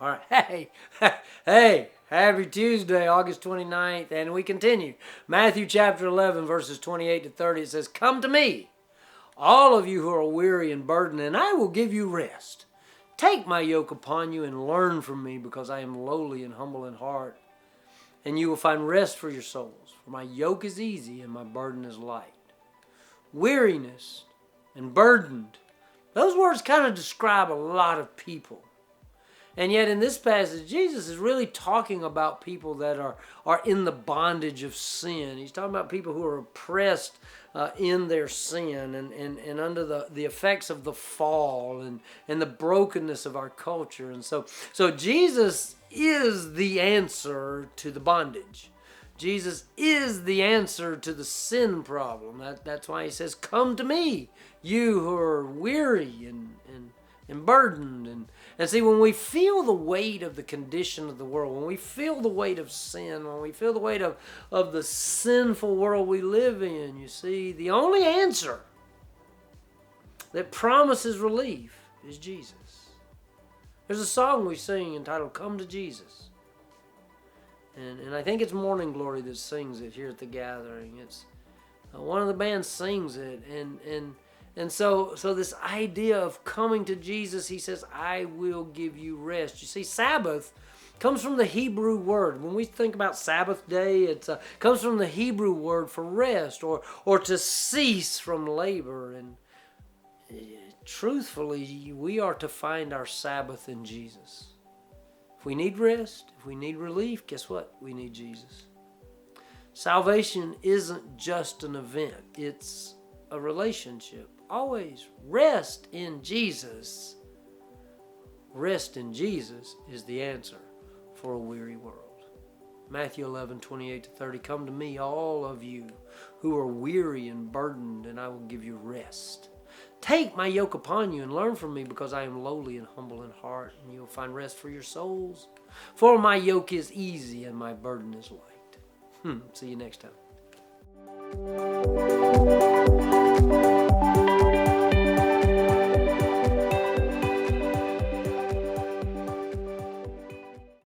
All right. Hey, hey, happy Tuesday, August 29th, and we continue. Matthew chapter 11, verses 28 to 30, it says, "Come to me, all of you who are weary and burdened, and I will give you rest. Take my yoke upon you and learn from me, because I am lowly and humble in heart, and you will find rest for your souls. For my yoke is easy and my burden is light." Weariness and burdened, those words kind of describe a lot of people. And yet in this passage, Jesus is really talking about people that are in the bondage of sin. He's talking about people who are oppressed in their sin and under the effects of the fall and the brokenness of our culture. And so Jesus is the answer to the bondage. Jesus is the answer to the sin problem. That's why he says, "Come to me, you who are weary and burdened." And see, when we feel the weight of the condition of the world, when we feel the weight of sin, when we feel the weight of the sinful world we live in, you see, the only answer that promises relief is Jesus. There's a song we sing entitled "Come to Jesus." And I think it's Morning Glory that sings it here at the gathering. It's one of the bands sings it, and so this idea of coming to Jesus, he says, "I will give you rest." You see, Sabbath comes from the Hebrew word. When we think about Sabbath day, it comes from the Hebrew word for rest or to cease from labor. And truthfully, we are to find our Sabbath in Jesus. If we need rest, if we need relief, guess what? We need Jesus. Salvation isn't just an event. It's a relationship. Always rest in Jesus. Rest in Jesus is the answer for a weary world. Matthew 11, 28 to 30, "Come to me, all of you who are weary and burdened, and I will give you rest. Take my yoke upon you and learn from me, because I am lowly and humble in heart, and you will find rest for your souls. For my yoke is easy and my burden is light." See you next time.